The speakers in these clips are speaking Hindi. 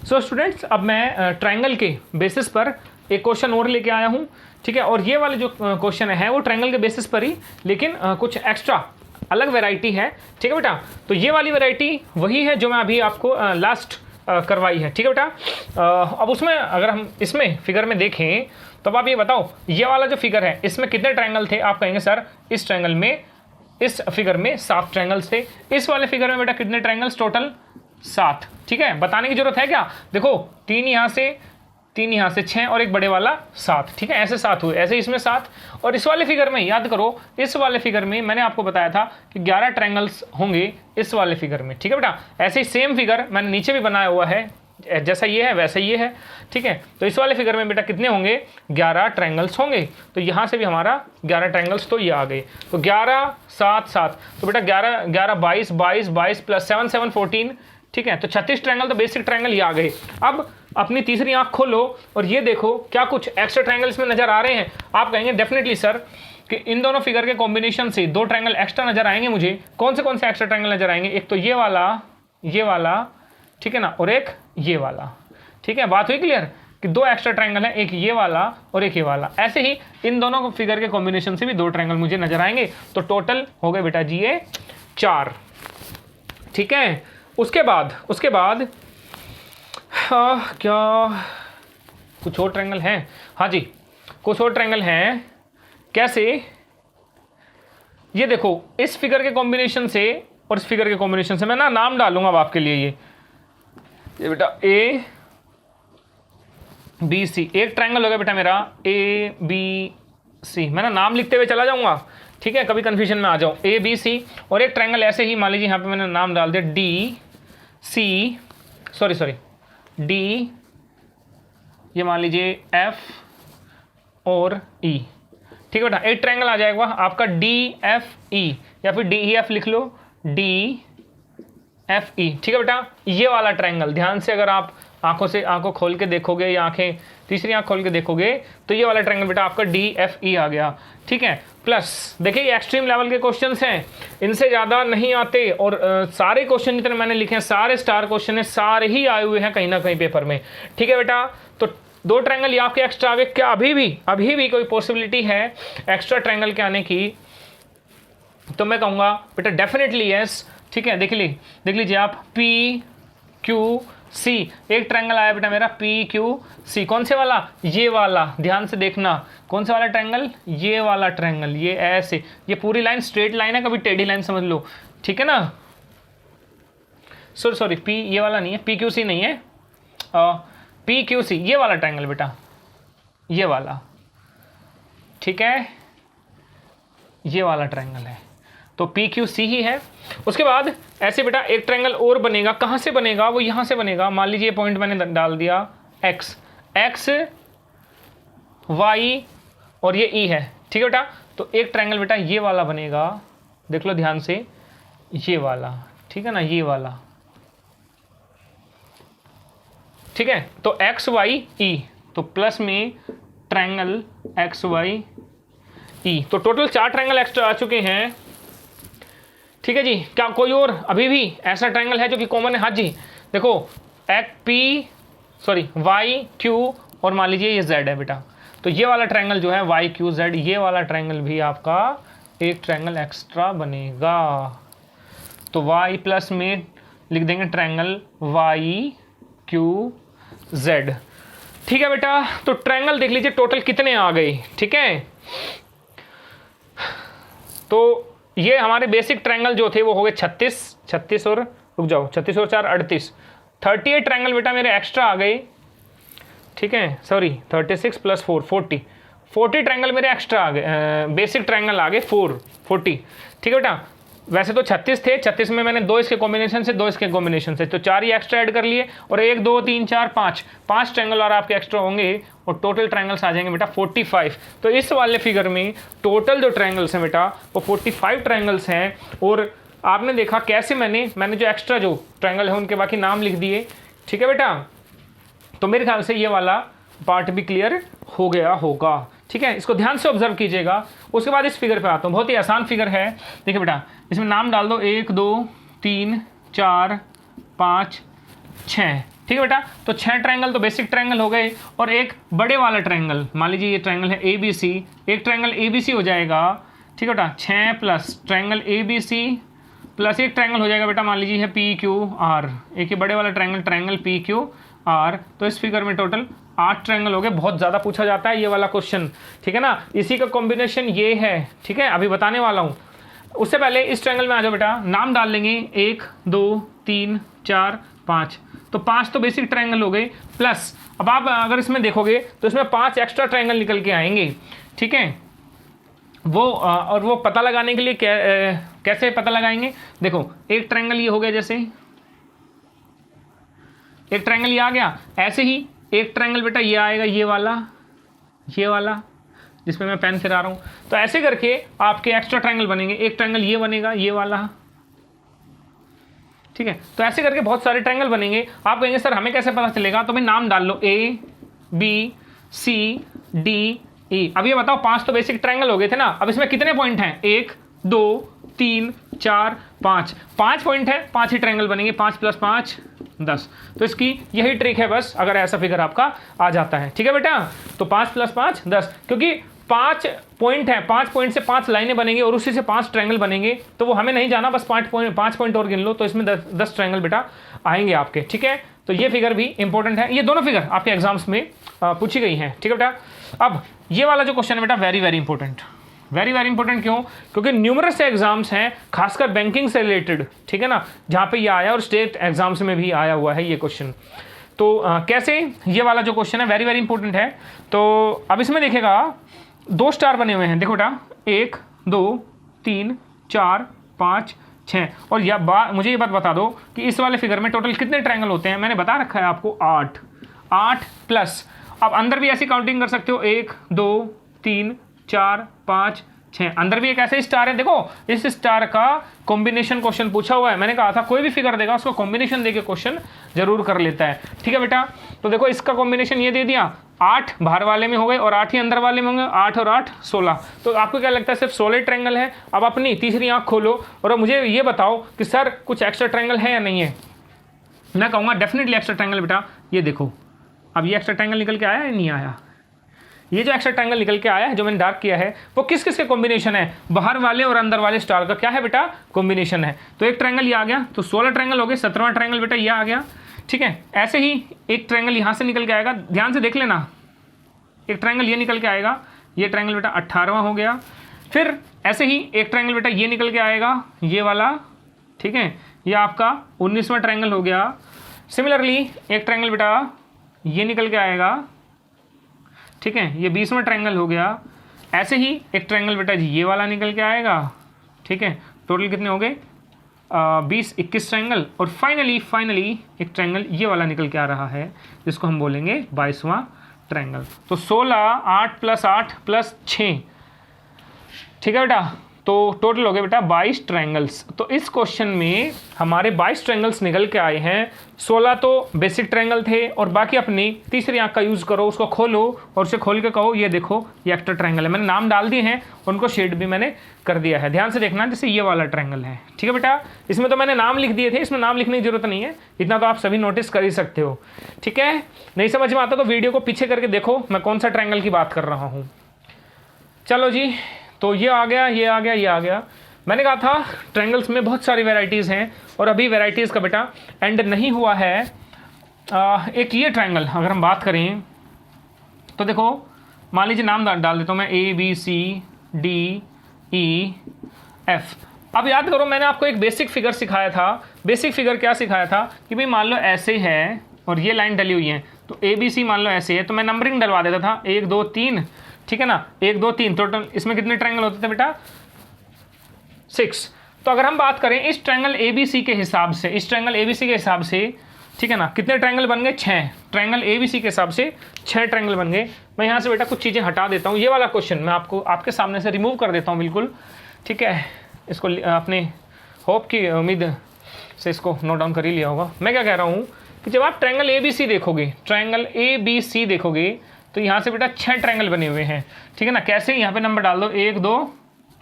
सो स्टूडेंट्स, अब मैं ट्रायंगल के बेसिस पर एक क्वेश्चन और लेके आया हूँ, ठीक है। और ये वाले जो क्वेश्चन है वो ट्रायंगल के बेसिस पर ही, लेकिन कुछ एक्स्ट्रा अलग वैरायटी है, ठीक है बेटा। तो ये वाली वैरायटी वही है जो मैं अभी आपको लास्ट करवाई है, ठीक है बेटा। अब उसमें अगर हम इसमें फिगर में देखें तो अब आप ये बताओ, ये वाला जो फिगर है इसमें कितने ट्रायंगल थे? आप कहेंगे सर इस ट्रायंगल में, इस फिगर में 7 ट्रायंगल्स थे। इस वाले फिगर में बेटा कितने ट्रायंगल्स? टोटल 7, ठीक है। बताने की जरूरत है क्या? देखो 3 यहाँ से 6 और एक बड़े वाला 7, ठीक है। ऐसे 7 हुए, ऐसे इसमें 7। और इस वाले फिगर में याद करो, इस वाले फिगर में मैंने आपको बताया था कि 11 ट्रायंगल्स होंगे इस वाले फिगर में, ठीक है बेटा। ऐसे ही सेम फिगर मैंने नीचे भी बनाया हुआ है, जैसा ये है वैसा ये है, ठीक है। तो इस वाले फिगर में बेटा कितने होंगे? 11 ट्रायंगल्स होंगे। तो यहाँ से भी हमारा 11 ट्रायंगल्स तो ये आ गए। तो 11 7 7, तो बेटा 11 11 22 22 22 प्लस 7 7 14, ठीक है। तो 36 ट्रायंगल, तो बेसिक ट्रायंगल ये आ गए। अब अपनी तीसरी आंख खोलो और ये देखो क्या कुछ एक्स्ट्रा ट्रायंगल इसमें नजर आ रहे हैं। आप कहेंगे डेफिनेटली सर कि इन दोनों फिगर के कॉम्बिनेशन से 2 ट्रायंगल एक्स्ट्रा नजर आएंगे मुझे। कौन से एक्स्ट्रा ट्रायंगल नजर आएंगे? एक तो ये वाला, ठीक है ना, और एक ये वाला, ठीक है। बात हुई क्लियर कि 2 एक्स्ट्रा ट्रायंगल है, एक ये वाला और एक ये वाला। ऐसे ही इन दोनों फिगर के कॉम्बिनेशन से भी 2 ट्रायंगल मुझे नजर आएंगे। तो टोटल हो गए बेटा जी ये 4, ठीक है। उसके बाद क्या कुछ और ट्रायंगल हैं? हाँ जी, कुछ और ट्रायंगल हैं। कैसे? ये देखो, इस फिगर के कॉम्बिनेशन से और इस फिगर के कॉम्बिनेशन से मैं ना नाम डालूंगा अब आपके लिए। ये बेटा A B C एक ट्रायंगल हो गया बेटा मेरा A B C। मैं ना नाम लिखते हुए चला जाऊंगा, ठीक है, कभी कंफ्यूजन में आ जाऊं। A B C और एक ट्रायंगल ऐसे ही मान लीजिए यहाँ पे मैंने नाम डाल दिया D C, सॉरी D, ये मान लीजिए F और E, ठीक है बेटा। एक ट्रायंगल आ जाएगा आपका D F E, या फिर D E F लिख लो, D F E, ठीक है बेटा। ये वाला ट्रायंगल ध्यान से अगर आप आंखों खोल के देखोगे या तीसरी आंख खोल के देखोगे तो ये वाला ट्रायंगल बेटा आपका D F E आ गया, ठीक है। प्लस देखिए ये एक्सट्रीम लेवल के क्वेश्चंस हैं, इनसे ज़्यादा नहीं आते। और सारे क्वेश्चन जितने मैंने लिखे हैं सारे स्टार क्वेश्चन है, सारे ही आए हुए हैं कहीं ना कहीं पेपर में, ठीक है बेटा। तो 2 ट्रायंगल ये आपके एक्स्ट्रा आ गए। क्या अभी भी कोई पॉसिबिलिटी है एक्स्ट्रा ट्रायंगल के आने की? तो मैं कहूँगा बेटा डेफिनेटली यस, ठीक है। देख लीजिए आप P Q C, एक ट्रायंगल आया बेटा मेरा P Q C। कौन से वाला? ये वाला, ध्यान से देखना। कौन सा वाला ट्रायंगल? ये वाला ट्रायंगल। ये ऐसे, ये पूरी लाइन स्ट्रेट लाइन है, कभी टेढ़ी लाइन समझ लो, ठीक है ना। सॉरी P ये वाला नहीं है, P Q C नहीं है, P Q C ये वाला ट्रायंगल बेटा, ये वाला, ठीक है, ये वाला ट्रायंगल है। तो P Q C ही है। उसके बाद ऐसे बेटा एक ट्रायंगल और बनेगा। कहाँ से बनेगा? वो यहाँ से बनेगा। मान लीजिए पॉइंट मैंने डाल दिया X Y और ये E है, ठीक है बेटा। तो एक ट्रायंगल बेटा ये वाला बनेगा, देख लो ध्यान से, ये वाला, ठीक है ना, ये वाला, ठीक है। तो X Y E, तो प्लस में ट्रायंगल X Y E। तो टोटल 4 ट्रायंगल एक्स्ट्रा आ चुके हैं, ठीक है जी। क्या कोई और अभी भी ऐसा ट्रायंगल है जो कि कॉमन है? हाँ जी, देखो Y Q और मान लीजिए ये Z है बेटा। तो ये वाला ट्रायंगल जो है Y Q Z, ये वाला ट्रायंगल भी आपका एक ट्रायंगल एक्स्ट्रा बनेगा। तो Y प्लस में लिख देंगे ट्रायंगल Y Q Z, ठीक है बेटा। तो ट्रायंगल देख लीजिए टोटल कितने आ गए, ठीक है। तो ये हमारे बेसिक ट्रायंगल जो थे वो हो गए 36 और रुक जाओ, 36 और 4 38, 38 ट्रायंगल बेटा मेरे एक्स्ट्रा आ गए, ठीक है। सॉरी 36 प्लस 4 40 ट्रायंगल मेरे एक्स्ट्रा आ गए, बेसिक ट्रायंगल आ गए 40, ठीक है बेटा। वैसे तो 36 थे, 36 में मैंने 2 इसके कॉम्बिनेशन से 2 इसके कॉम्बिनेशन से, तो 4 ही एक्स्ट्रा ऐड कर लिए और 1 2 3 4 5 ट्रायंगल और आपके एक्स्ट्रा होंगे और टोटल ट्रायंगल्स आ जाएंगे बेटा 45। तो इस वाले फिगर में टोटल जो ट्रायंगल्स हैं बेटा वो 45 ट्रायंगल्स हैं। और आपने देखा कैसे मैंने जो एक्स्ट्रा जो ट्रायंगल है उनके बाकी नाम लिख दिए, ठीक है बेटा। तो मेरे ख्याल से ये वाला पार्ट भी क्लियर हो गया होगा, ठीक है। इसको ध्यान से ऑब्जर्व कीजिएगा। उसके बाद इस फिगर पे आता हूँ, बहुत ही आसान फिगर है। देखिए बेटा इसमें नाम डाल दो 1 2 3 4 5 6, ठीक है बेटा। तो 6 ट्रायंगल तो बेसिक ट्रायंगल हो गए, और एक बड़े वाला ट्रायंगल, मान लीजिए ये ट्रायंगल है ABC, एक ट्रायंगल ABC हो जाएगा, ठीक है बेटा। 6 प्लस ट्रायंगल ABC प्लस एक ट्रायंगल हो जाएगा बेटा, मान लीजिए है PQR, एक ही बड़े वाला ट्रायंगल PQR। तो इस फिगर में टोटल 8 ट्रायंगल हो गए। बहुत ज़्यादा पूछा जाता है ये वाला क्वेश्चन, ठीक है ना। इसी का कॉम्बिनेशन ये है, ठीक है, अभी बताने वाला हूँ। उससे पहले इस ट्रायंगल में आ जाओ बेटा, नाम डाल लेंगे 1 2 3 4 5। तो 5 तो बेसिक ट्रायंगल हो गए, प्लस अब आप अगर इसमें देखोगे तो इसमें 5 एक्स्ट्रा ट्रायंगल निकल के आएंगे, ठीक है। और वो पता लगाने के लिए कैसे पता लगाएंगे, देखो एक ट्रायंगल ये हो गया, जैसे एक ट्रायंगल ये आ गया, ऐसे ही एक ट्रायंगल बेटा ये आएगा, ये वाला जिसमें मैं पेन फिरा रहा हूँ। तो ऐसे करके आपके एक्स्ट्रा ट्रायंगल बनेंगे, एक ट्रायंगल ये बनेगा, ये वाला, ठीक है। तो ऐसे करके बहुत सारे ट्रायंगल बनेंगे। आप कहेंगे सर हमें कैसे पता चलेगा, तो भाई नाम डाल लो ABCDE। अब ये बताओ 5 तो बेसिक ट्रायंगल हो गए थे ना, अब इसमें कितने पॉइंट हैं, 1 2 3 4 5, 5 पॉइंट है, 5 ही ट्रायंगल बनेंगे, 5 + 5 10। तो इसकी यही ट्रिक है बस, अगर ऐसा फिगर आपका आ जाता है, ठीक है बेटा। तो 5 + 5 10, क्योंकि 5 पॉइंट है, 5 पॉइंट से 5 लाइनें बनेंगे और उसी से 5 ट्रायंगल बनेंगे, तो वो हमें नहीं जाना, बस 5 पॉइंट और गिन लो, तो इसमें 10 ट्रायंगल बेटा आएंगे आपके, ठीक है। तो ये फिगर भी इंपॉर्टेंट है, ये दोनों फिगर आपके एग्जाम्स में पूछी गई हैं, ठीक है बेटा। अब ये वाला जो क्वेश्चन है बेटा very very important, very very important क्यों, क्योंकि न्यूमरस एग्जाम्स हैं खासकर बैंकिंग से रिलेटेड, ठीक है ना, जहाँ पे ये आया और स्टेट एग्जाम्स में भी आया हुआ है ये क्वेश्चन। तो कैसे, ये वाला जो क्वेश्चन है वेरी वेरी इंपॉर्टेंट है। तो अब इसमें देखेगा 2 स्टार बने हुए हैं, देखो बेटा 1 2 3 4 5 6। और मुझे ये बात बता दो कि इस वाले फिगर में टोटल कितने ट्रायंगल होते हैं, मैंने बता रखा है आपको 8 प्लस, अब अंदर भी ऐसी काउंटिंग कर सकते हो, 1 2 3 4 5 6, अंदर भी एक ऐसे स्टार है। देखो इस स्टार का कॉम्बिनेशन क्वेश्चन पूछा हुआ है, मैंने कहा था कोई भी फिगर देगा उसको कॉम्बिनेशन देके क्वेश्चन जरूर कर लेता है, ठीक है बेटा। तो देखो इसका कॉम्बिनेशन ये दे दिया, 8 बाहर वाले में हो गए और 8 ही अंदर वाले में होंगे, 8 और 8 16। तो आपको क्या लगता है सिर्फ 16 ट्रायंगल है। अब अपनी तीसरी आंख खोलो और मुझे ये बताओ कि सर कुछ एक्स्ट्रा ट्रायंगल है या नहीं है। मैं कहूँगा डेफिनेटली एक्स्ट्रा ट्रायंगल बेटा, ये देखो अब ये एक्स्ट्रा ट्रायंगल निकल के आया या नहीं आया। ये जो एक्स्ट्रा ट्रायंगल निकल के आया है, जो मैंने डार्क किया है, वो किस किस के कॉम्बिनेशन है, बाहर वाले और अंदर वाले स्टार का क्या है बेटा, कॉम्बिनेशन है। तो एक ट्रायंगल ये आ गया, तो 16 ट्रायंगल हो गए, 17वां ट्रायंगल बेटा ये आ गया, ठीक है। ऐसे ही एक ट्रायंगल यहाँ से निकल के आएगा, ध्यान से देख लेना, एक ट्रायंगल ये निकल के आएगा, ये ट्रायंगल बेटा 18वां हो गया। फिर ऐसे ही एक ट्रायंगल बेटा ये निकल के आएगा, ये वाला, ठीक है, ये आपका 19वां ट्रायंगल हो गया। सिमिलरली एक ट्रायंगल बेटा ये निकल के आएगा, ठीक है, ये 20वां ट्रायंगल हो गया। ऐसे ही एक ट्रायंगल बेटा जी ये वाला निकल के आएगा, ठीक है। टोटल कितने हो गए, 20-21 ट्रायंगल। और फाइनली एक ट्रायंगल ये वाला निकल के आ रहा है, जिसको हम बोलेंगे 22वां ट्रायंगल। तो 16 8 + 8 + 6, ठीक है बेटा। तो टोटल हो गए बेटा 22 ट्रायंगल्स। तो इस क्वेश्चन में हमारे 22 ट्रायंगल्स निकल के आए हैं, 16 तो बेसिक ट्रायंगल थे और बाकी अपनी तीसरी आंख का यूज़ करो, उसको खोलो और उसे खोल के कहो ये देखो ये एक्स्ट्रा ट्रायंगल है। मैंने नाम डाल दिए हैं, उनको शेड भी मैंने कर दिया है, ध्यान से देखना। जैसे ये वाला ट्रायंगल है, ठीक है बेटा, इसमें तो मैंने नाम लिख दिए थे, इसमें नाम लिखने की जरूरत नहीं है, इतना तो आप सभी नोटिस कर ही सकते हो, ठीक है। नहीं समझ में आता तो वीडियो को पीछे करके देखो मैं कौन सा ट्रायंगल की बात कर रहा हूँ। चलो जी, तो ये आ गया, ये आ गया, ये आ गया। मैंने कहा था ट्रायंगल्स में बहुत सारी वैरायटीज़ हैं और अभी वैरायटीज़ का बेटा एंड नहीं हुआ है। एक ये ट्रायंगल अगर हम बात करें तो देखो, मान लीजिए नाम डाल देता हूँ मैं ABCDEF। अब याद करो मैंने आपको एक बेसिक फिगर सिखाया था। बेसिक फिगर क्या सिखाया था कि भाई मान लो ऐसे है और ये लाइन डली हुई है, तो ABC मान लो ऐसे है, तो मैं नंबरिंग डलवा देता था 1 2 3, ठीक है ना, 1 2 3। टोटल इसमें कितने ट्रायंगल होते थे बेटा, 6। तो अगर हम बात करें इस ट्रायंगल ABC के हिसाब से, इस ट्रायंगल ABC के हिसाब से, ठीक है ना, कितने ट्रायंगल बन गए, 6 ट्रायंगल ABC के हिसाब से 6 ट्रायंगल बन गए। मैं यहाँ से बेटा कुछ चीज़ें हटा देता हूँ, ये वाला क्वेश्चन मैं आपके सामने से रिमूव कर देता हूँ बिल्कुल, ठीक है। इसको अपने होप की उम्मीद से इसको नोट डाउन कर ही लिया होगा। मैं क्या कह रहा हूँ कि जब आप ट्रायंगल ABC देखोगे, ट्रायंगल ABC देखोगे, तो यहाँ से बेटा 6 ट्रायंगल बने हुए हैं, ठीक है ना। कैसे, यहाँ पे नंबर डाल दो 1 2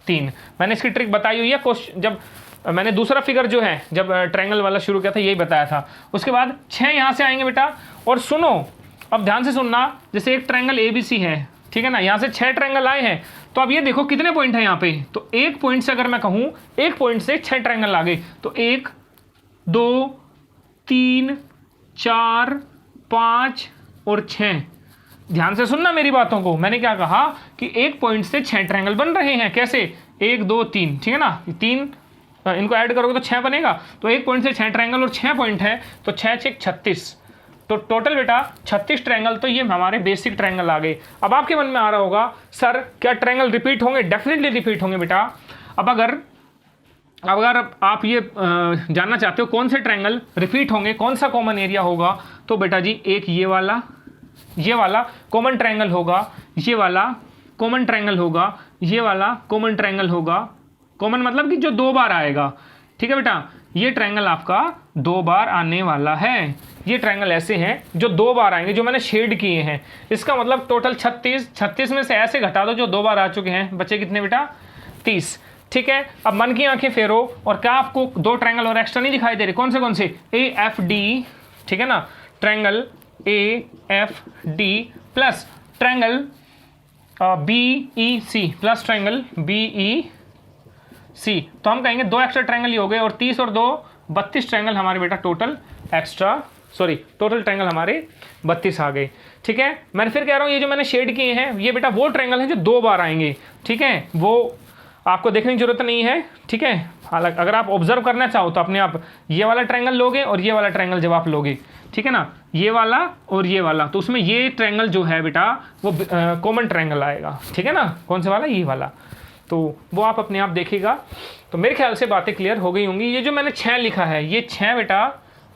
3। मैंने इसकी ट्रिक बताई हुई है, जब मैंने दूसरा फिगर जो है जब ट्रायंगल वाला शुरू किया था यही बताया था। उसके बाद 6 यहाँ से आएंगे बेटा, और सुनो अब ध्यान से सुनना, जैसे एक ट्रायंगल ABC है, ठीक है ना, यहाँ से 6 ट्रायंगल आए हैं, तो अब ये देखो कितने पॉइंट है यहाँ पे, तो एक पॉइंट से अगर मैं कहूँ, एक पॉइंट से 6 ट्रायंगल आ गए, तो 1 2 3 4 5 और 6। ध्यान से सुनना मेरी बातों को, मैंने क्या कहा कि एक पॉइंट से 6 ट्रायंगल बन रहे हैं। कैसे? 1 2 3, ठीक है ना, 3 इनको ऐड करोगे तो 6 बनेगा, तो एक पॉइंट से 6 ट्रायंगल और 6 पॉइंट है, तो 6 6 36, तो टोटल बेटा 36 ट्रायंगल। तो ये हमारे बेसिक ट्रायंगल आ गए। अब आपके मन में आ रहा होगा सर क्या ट्रायंगल रिपीट होंगे? डेफिनेटली रिपीट होंगे बेटा। अब अगर आप ये जानना चाहते हो कौन से ट्रायंगल रिपीट होंगे, कौन सा कॉमन एरिया होगा, तो बेटा जी एक ये वाला कॉमन ट्रायंगल होगा, ये वाला कॉमन ट्रायंगल होगा, ये वाला कॉमन ट्रायंगल होगा। कॉमन मतलब कि जो 2 बार आएगा, ठीक है बेटा, ये ट्रायंगल आपका 2 बार आने वाला है। ये ट्रायंगल ऐसे हैं जो 2 बार आएंगे, जो मैंने शेड किए हैं। इसका मतलब टोटल 36 में से ऐसे घटा दो जो 2 बार आ चुके हैं, बचे कितने बेटा? 30। ठीक है, अब मन की आंखें फेरो, और क्या आपको 2 ट्रायंगल और एक्स्ट्रा नहीं दिखाई दे रहे? कौन से? AFD, ठीक है ना, triangle AFD plus triangle BEC plus triangle BEC। तो हम कहेंगे 2 एक्स्ट्रा ट्रायंगल ही हो गए, और 30 और 2 32 ट्रायंगल हमारे बेटा टोटल ट्रायंगल हमारे 32 आ गए। ठीक है, मैं फिर कह रहा हूँ ये जो मैंने शेड किए हैं ये बेटा वो ट्रायंगल हैं जो 2 बार आएंगे। ठीक है, वो आपको देखने की जरूरत नहीं है। ठीक है, हालांकि अगर आप ऑब्जर्व करना चाहो तो अपने आप ये वाला ट्रायंगल लोगे और ये वाला ट्रायंगल जब आप लोगे, ठीक है ना, ये वाला और ये वाला, तो उसमें ये ट्रायंगल जो है बेटा वो कॉमन ट्रायंगल आएगा। ठीक है ना, कौन से वाला? ये वाला। तो वो आप अपने आप देखिएगा। तो मेरे ख्याल से बातें क्लियर हो गई होंगी। ये जो मैंने 6 लिखा है, ये 6 बेटा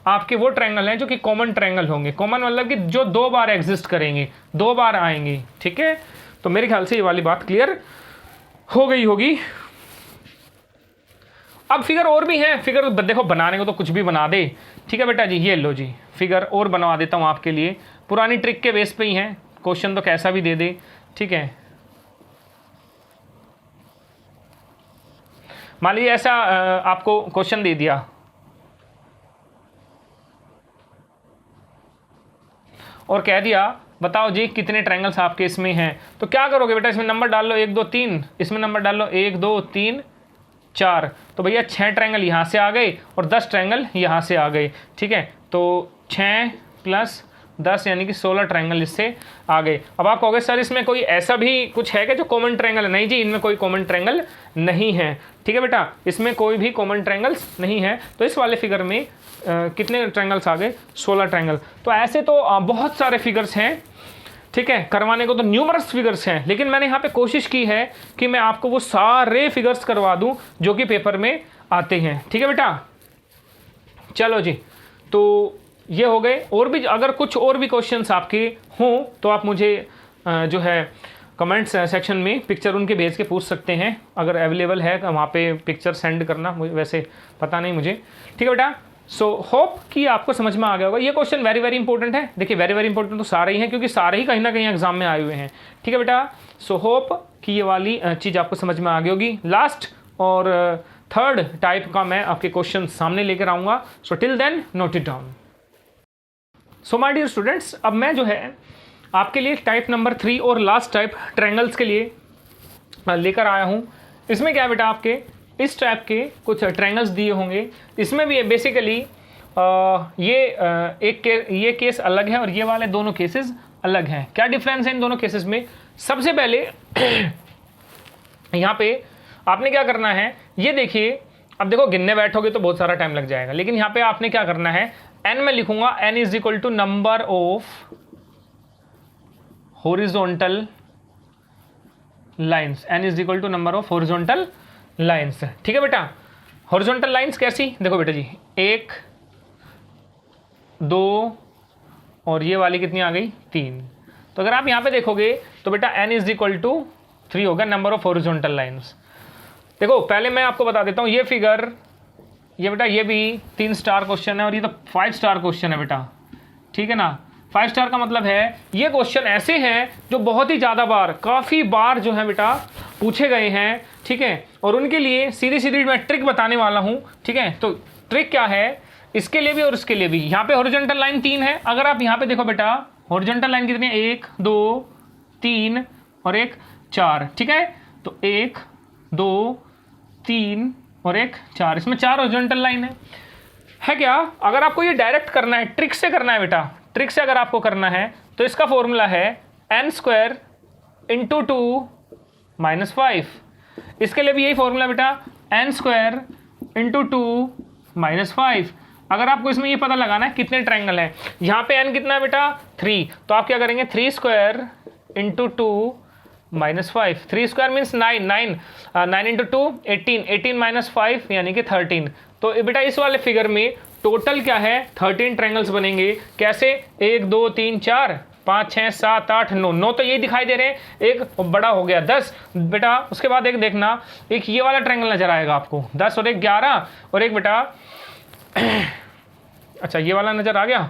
आपके वो ट्रायंगल हैं जो कि कॉमन ट्रायंगल होंगे। कॉमन मतलब कि जो 2 बार एग्जिस्ट करेंगे, 2 बार आएंगे। ठीक है, तो मेरे ख्याल से ये वाली बात क्लियर हो गई होगी। अब फिगर और भी है, फिगर देखो बनाने को तो कुछ भी बना दे। ठीक है बेटा जी, ये लो जी फिगर और बनवा देता हूँ आपके लिए, पुरानी ट्रिक के बेस पे ही है, क्वेश्चन तो कैसा भी दे दे। ठीक है, मान लीजिए ऐसा आपको क्वेश्चन दे दिया और कह दिया बताओ जी कितने ट्रायंगल्स आपके इसमें हैं, तो क्या करोगे बेटा? इसमें नंबर डाल लो 1 2 3, इसमें नंबर डाल लो 1 2 3 4, तो भैया 6 ट्रायंगल यहाँ से आ गए और 10 ट्रायंगल यहाँ से आ गए। ठीक है, तो 6 + 10 यानी कि 16 ट्रायंगल इससे आ गए। अब आप कहोगे सर इसमें कोई ऐसा भी कुछ है कि जो कॉमन ट्रायंगल है? नहीं जी, इनमें कोई कॉमन ट्रायंगल नहीं है। ठीक है बेटा, इसमें कोई भी कॉमन ट्रायंगल्स नहीं है। तो इस वाले फिगर में कितने ट्रायंगल्स आ गए? 16 ट्रायंगल। तो ऐसे तो बहुत सारे फिगर्स हैं। ठीक है, करवाने को तो न्यूमरस फिगर्स हैं, लेकिन मैंने यहाँ पे कोशिश की है कि मैं आपको वो सारे फिगर्स करवा दूं जो कि पेपर में आते हैं। ठीक है बेटा, चलो जी, तो ये हो गए। और भी अगर कुछ और भी क्वेश्चंस आपके हों तो आप मुझे जो है कमेंट्स सेक्शन में पिक्चर उनके भेज के पूछ सकते हैं, अगर अवेलेबल है वहाँ पे पिक्चर सेंड करना, मुझे वैसे पता नहीं मुझे। ठीक है बेटा, सो होप कि आपको समझ में आ गया होगा। ये क्वेश्चन वेरी वेरी इंपॉर्टेंट है। देखिए वेरी वेरी इंपॉर्टेंट तो सारे ही हैं, क्योंकि सारे ही कहीं ना कहीं एग्जाम में आए हुए हैं। ठीक है बेटा, सो होप कि ये वाली चीज़ आपको समझ में आ गई होगी। लास्ट और थर्ड टाइप का मैं आपके क्वेश्चन सामने लेकर आऊँगा। So till then note it down. So my dear students, अब मैं जो है आपके लिए टाइप नंबर 3 और लास्ट टाइप ट्रायंगल्स के लिए लेकर आया हूँ। इसमें क्या है बेटा, आपके इस टाइप के कुछ ट्रायंगल्स दिए होंगे। इसमें भी बेसिकली ये केस अलग है और ये वाले दोनों केसेस अलग हैं। क्या डिफरेंस है इन दोनों केसेस में? सबसे पहले यहाँ पे आपने क्या करना है, ये देखिए। अब देखो गिनने बैठोगे तो बहुत सारा टाइम लग जाएगा, लेकिन यहाँ पे आपने क्या करना है, n में लिखूंगा n = number of horizontal lines. n = number of horizontal lines. ठीक है बेटा, हॉरिजॉन्टल लाइंस कैसी? देखो बेटा जी, 1 2 और ये वाली कितनी आ गई? 3। तो अगर आप यहाँ पे देखोगे तो बेटा n = 3 होगा, नंबर ऑफ हॉरिजॉन्टल लाइंस। देखो पहले मैं आपको बता देता हूँ, ये फिगर ये बेटा ये भी 3 स्टार क्वेश्चन है और ये तो 5 स्टार क्वेश्चन है बेटा। ठीक है ना, 5 स्टार का मतलब है ये क्वेश्चन ऐसे हैं जो बहुत ही ज़्यादा बार, काफ़ी बार जो है बेटा पूछे गए हैं, ठीक है। और उनके लिए सीधी सीधी मैं ट्रिक बताने वाला हूँ, ठीक है। तो ट्रिक क्या है इसके लिए भी और इसके लिए भी। यहाँ पे हॉरिजॉन्टल लाइन 3 है, अगर आप यहाँ पे देखो बेटा हॉरिजॉन्टल लाइन कितनी है, 1 2 3 और 1 4, ठीक है। तो 1 2 3 और 1 4, इसमें 4 हॉरिजॉन्टल लाइन है क्या। अगर आपको ये डायरेक्ट करना है, ट्रिक से करना है बेटा, ट्रिक से अगर आपको करना है तो इसका फॉर्मूला है n² × 2 - 5। इसके लिए भी यही फॉर्मूला बेटा, n² × 2 - 5। अगर आपको इसमें ये पता लगाना है कितने ट्रायंगल हैं, यहाँ पे n कितना है बेटा 3, तो आप क्या करेंगे 3² × 2 - 5। 3² मीन्स 9, 9 × 2 18, 18 - 5 यानी कि 13। तो बेटा इस वाले फिगर में टोटल क्या है 13 ट्रायंगल्स बनेंगे। कैसे, 1 2 3 4 5 6 7 8 9, 9 तो ये दिखाई दे रहे हैं, एक बड़ा हो गया 10 बेटा। उसके बाद एक देखना, एक ये वाला ट्रायंगल नजर आएगा आपको 10 और एक 11 और एक बेटा अच्छा ये वाला नजर आ गया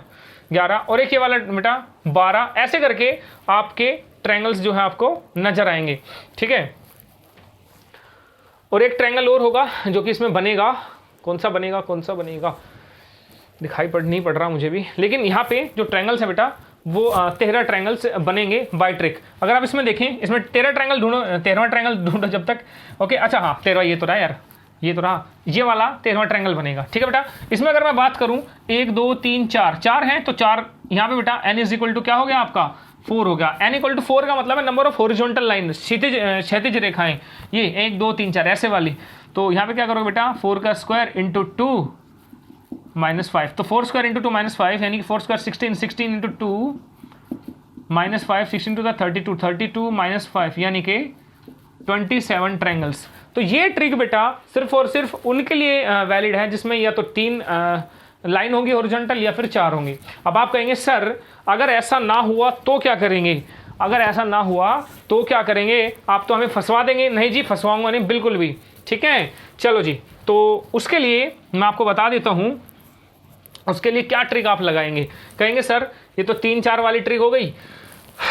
11 और एक ये वाला बेटा 12। ऐसे करके आपके ट्रायंगल्स जो है आपको नजर आएंगे, ठीक है। और एक ट्रायंगल और होगा जो कि इसमें बनेगा, कौन सा बनेगा दिखाई नहीं पड़ रहा मुझे भी, लेकिन यहाँ पे जो ट्रायंगल्स है बेटा वो 13 ट्रायंगल्स बनेंगे बाय ट्रिक। अगर आप इसमें देखें, इसमें 13 ट्रायंगल ढूंढो, 13वां ट्रायंगल ढूंढो जब तक। ओके अच्छा हाँ 13 ये तो रहा यार, ये तो रहा, ये वाला 13वां ट्रायंगल बनेगा, ठीक है बेटा। इसमें अगर मैं बात करूं 1 2 3 4 है, तो 4 यहाँ पे बेटा n = क्या हो गया आपका 4 हो गया। n = 4 का मतलब है नंबर ऑफ हॉरिजॉन्टल लाइन, क्षैतिज रेखाएं, ये 1 2 3 4 ऐसे वाली। तो यहाँ पे क्या करोगे बेटा 4² × 2 - 5, तो 4² × 2 - 5 यानी कि 4² 16, 16 × 2 - 5, 16 × 32, 32 - 5 यानी कि 27 ट्रायंगल्स। तो ये ट्रिक बेटा सिर्फ और सिर्फ उनके लिए वैलिड है जिसमें या तो 3 लाइन होंगी हॉरिजॉन्टल या फिर 4 होंगी। अब आप कहेंगे सर अगर ऐसा ना हुआ तो क्या करेंगे, अगर ऐसा ना हुआ तो क्या करेंगे, आप तो हमें फंसवा देंगे। नहीं जी फंसवाऊंगा नहीं बिल्कुल भी, ठीक है। चलो जी, तो उसके लिए मैं आपको बता देता हूँ उसके लिए क्या ट्रिक आप लगाएंगे। कहेंगे सर ये तो 3 4 वाली ट्रिक हो गई,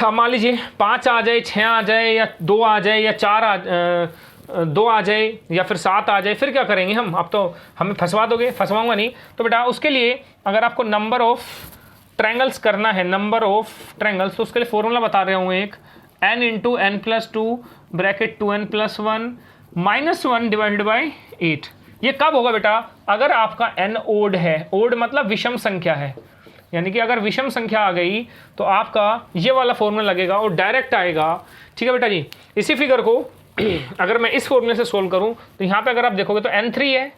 अब मान लीजिए 5 आ जाए, 6 आ जाए या 2 आ जाए या 2 आ जाए या फिर 7 आ जाए, फिर क्या करेंगे हम, अब तो हमें फंसवा दोगे। फंसवाऊंगा नहीं। तो बेटा उसके लिए अगर आपको नंबर ऑफ ट्रायंगल्स करना है, नंबर ऑफ ट्रायंगल्स, तो उसके लिए फॉर्मूला बता रहा हूँ एक, n × n + 2 ब्रैकेट 2n + 1 -1 / 8। ये कब होगा बेटा, अगर आपका n ओड है, ओड मतलब विषम संख्या है, यानी कि अगर विषम संख्या आ गई तो आपका ये वाला फॉर्मूला लगेगा और डायरेक्ट आएगा, ठीक है बेटा जी। इसी फिगर को अगर मैं इस फॉर्मूले से सोल्व करूं तो यहाँ पे अगर आप देखोगे तो n3 है,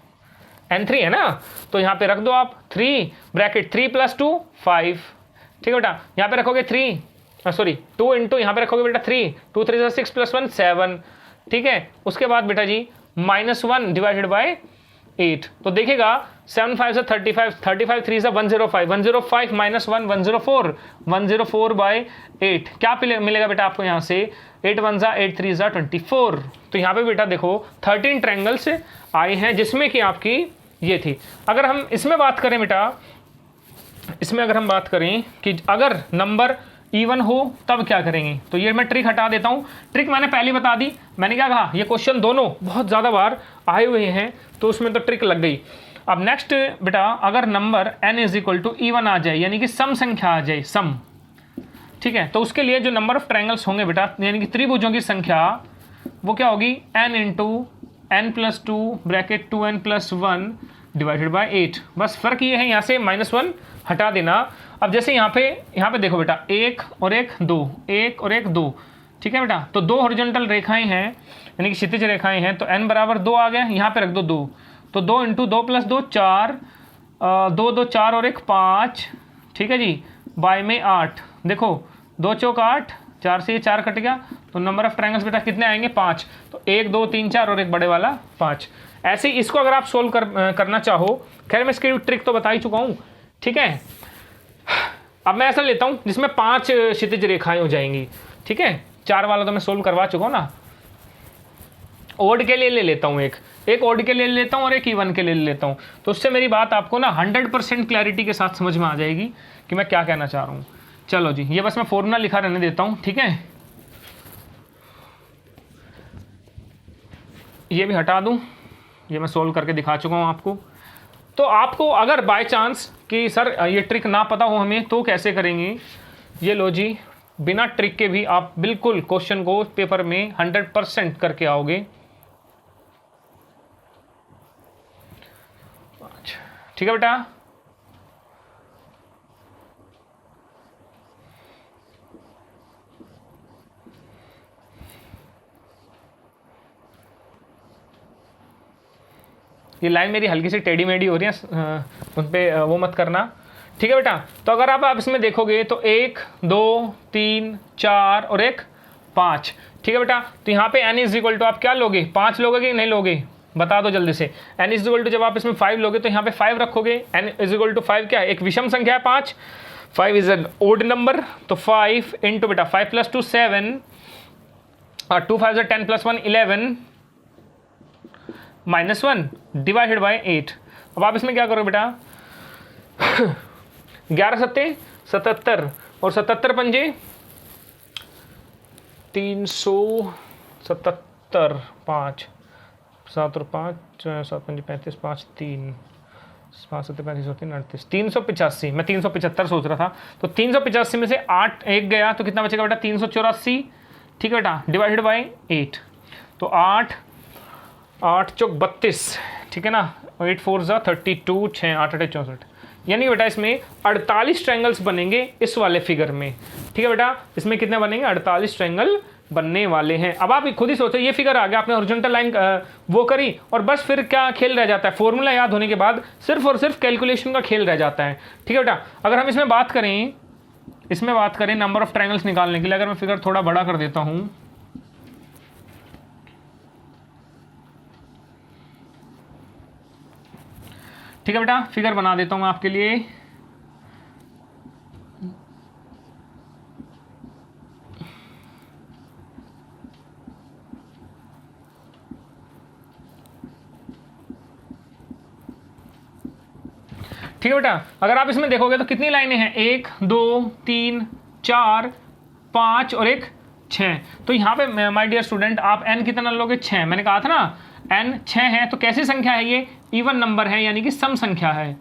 n3 है ना, तो यहाँ पे रख दो आप 3 ब्रैकेट 3 + 2 5, ठीक है बेटा। यहाँ पे रखोगे 2 × यहाँ पे रखोगे बेटा 3, 2 3 6 + 1 7, ठीक है। उसके बाद बेटा जी -1 / 8, तो देखिएगा 7 5 से 35, 35 3 से 105, 105 -1 104, 104/8 क्या मिलेगा बेटा आपको यहाँ से 8 1 = 8 3 = 24। तो यहाँ पे बेटा देखो 13 ट्रायंगल्स आए हैं जिसमें कि आपकी ये थी। अगर हम इसमें बात करें बेटा, इसमें अगर हम बात करें कि अगर नंबर इवन हो तब क्या करेंगे, तो ये मैं ट्रिक हटा देता हूँ। ट्रिक मैंने पहले बता दी, मैंने क्या कहा ये क्वेश्चन दोनों बहुत ज़्यादा बार आए हुए हैं तो उसमें तो ट्रिक लग गई। अब नेक्स्ट बेटा अगर नंबर n = इवन आ जाए यानी कि सम संख्या आ जाए, सम, ठीक है, तो उसके लिए जो नंबर ऑफ ट्रायंगल्स होंगे बेटा यानी कि त्रिभुजों की संख्या वो क्या होगी n × n + 2 ब्रैकेट 2n + 1 / 8। बस फर्क ये है यहाँ से -1 हटा देना। अब जैसे यहाँ पे देखो बेटा 1 और 1 2, 1 और 1 2, ठीक है बेटा। तो 2 हॉरिजॉन्टल रेखाएं हैं यानी कि क्षैतिज रेखाएं हैं, तो n = 2 आ गया, यहाँ पे रख दो 2, तो 2 × 2 + 2 4, 2 2 4 और 1 5, ठीक है जी, बाय में 8। देखो 2 चौक 8, 4 से ये 4 कट गया, तो नंबर ऑफ ट्रायंगल्स बेटा कितने आएंगे 5। तो 1 2 3 4 और एक बड़े वाला 5। ऐसे ही इसको अगर आप सोल्व करना चाहो, खैर मैं इसकी ट्रिक तो बता ही चुका हूँ, ठीक है। अब मैं ऐसा लेता हूँ जिसमें 5 क्षैतिज रेखाएं हो जाएंगी, ठीक है। 4 वाला तो मैं सोल्व करवा चुका हूँ ना। ओड के लिए ले लेता हूँ, एक ओड के लिए ले लेता हूँ और एक इवन के लिए ले लेता हूँ, तो उससे मेरी बात आपको ना 100% क्लैरिटी के साथ समझ में आ जाएगी कि मैं क्या कहना चाह रहा हूँ, चलो जी, ये बस मैं फॉर्मूला लिखा रहने देता हूँ, ठीक है, ये भी हटा दूँ, ये मैं सोल्व करके दिखा चुका हूँ आपको। तो आपको अगर बाय चांस कि सर ये ट्रिक ना पता हो हमें तो कैसे करेंगे, ये लो जी, बिना ट्रिक के भी आप बिल्कुल क्वेश्चन को पेपर में 100% करके आओगे। ठीक है बेटा, ये लाइन मेरी हल्की सी टेढ़ी मेढ़ी हो रही है, उन पर वो मत करना, ठीक है बेटा। तो अगर आप इसमें देखोगे तो 1 2 3 4 और 1 5, ठीक है बेटा। तो यहाँ पे n इज इक्वल टू आप क्या लोगे, 5 लोगे कि नहीं लोगे, बता दो जल्दी से। n इज इक्वल टू जब आप इसमें 5 लोगे तो यहाँ पे 5 रखोगे। n इज इक्वल टू 5 क्या है, एक विषम संख्या है 5, 5 इज एन ओड नंबर, तो 5 इंटू बेटा 5 प्लस 2 7 और 2 5 10 प्लस 1 11 माइनस 1 डिवाइडेड बाई 8। अब आप इसमें क्या करोगे बेटा 11 सत्ते 77 और 77 पंजे 377, 5 7 और 5 7 पंजे 35, 5 3 5 7 35 3 38 385, मैं 375 सोच रहा था। तो 385 में से 8 1 गया तो कितना बचेगा बेटा 384, ठीक है बेटा, डिवाइडेड बाई 8। तो 8 चौक 32, ठीक है ना, 8 4 जा 32, 6 8 8 64, यानी बेटा इसमें 48 ट्रायंगल्स बनेंगे इस वाले फिगर में, ठीक है बेटा। इसमें कितने बनेंगे, 48 ट्रायंगल बनने वाले हैं। अब आप खुद ही सोचो, ये फिगर आ गया, आपने हॉरिजॉन्टल लाइन वो करी और बस फिर क्या खेल रह जाता है, फॉर्मूला याद होने के बाद सिर्फ और सिर्फ कैलकुलेशन का खेल रह जाता है, ठीक है बेटा। अगर हम इसमें बात करें नंबर ऑफ ट्रायंगल्स निकालने के लिए, अगर मैं फिगर थोड़ा बड़ा कर देता हूँ, ठीक है बेटा, फिगर बना देता हूं आपके लिए। ठीक है बेटा, अगर आप इसमें देखोगे तो कितनी लाइनें हैं, 1 2 3 4 5 और 1 6। तो यहाँ पे माय डियर स्टूडेंट आप n कितना लोगे, 6। मैंने कहा था ना n 6 है, तो कैसी संख्या है, ये इवन नंबर है, यानी कि सम संख्या है,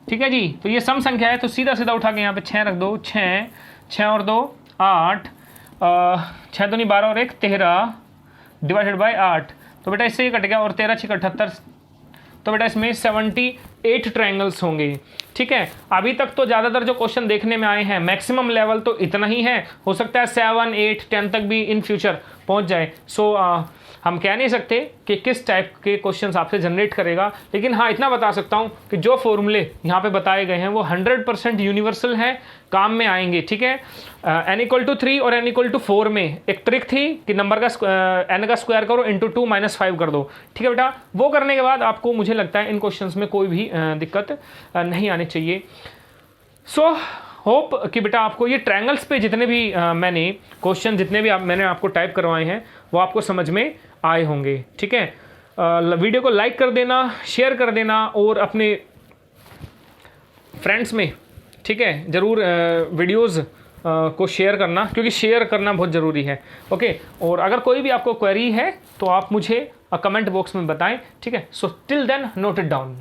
ठीक है जी। तो ये सम संख्या है, तो सीधा सीधा उठा के यहाँ पे 6 रख दो, 6 और 2 8, 6 2 नहीं 12 और 1 13 डिवाइडेड बाई 8। तो बेटा इससे ये कट गया, और 13 6 78, तो बेटा इसमें 78 ट्रायंगल्स होंगे, ठीक है। अभी तक तो ज़्यादातर जो क्वेश्चन देखने में आए हैं मैक्सिमम लेवल तो इतना ही है, हो सकता है 7 8 10 तक भी इन फ्यूचर पहुंच जाए। सो हम कह नहीं सकते कि किस टाइप के क्वेश्चंस आपसे जनरेट करेगा, लेकिन हाँ इतना बता सकता हूँ कि जो फॉर्मूले यहाँ पे बताए गए हैं वो 100% यूनिवर्सल हैं, काम में आएंगे, ठीक है। n = 3 और n = 4 में एक ट्रिक थी कि नंबर का n का स्क्वायर करो इंटू 2 - 5 कर दो, ठीक है बेटा। वो करने के बाद आपको मुझे लगता है इन क्वेश्चंस में कोई भी दिक्कत नहीं आनी चाहिए। सो होप कि बेटा आपको ये ट्रायंगल्स पे जितने भी मैंने क्वेश्चन मैंने आपको टाइप करवाए हैं वो आपको समझ में आए होंगे, ठीक है। वीडियो को लाइक कर देना, शेयर कर देना और अपने फ्रेंड्स में, ठीक है, ज़रूर वीडियोज़ को शेयर करना, क्योंकि शेयर करना बहुत ज़रूरी है, ओके। और अगर कोई भी आपको क्वेरी है तो आप मुझे कमेंट बॉक्स में बताएं, ठीक है। So till then note it down.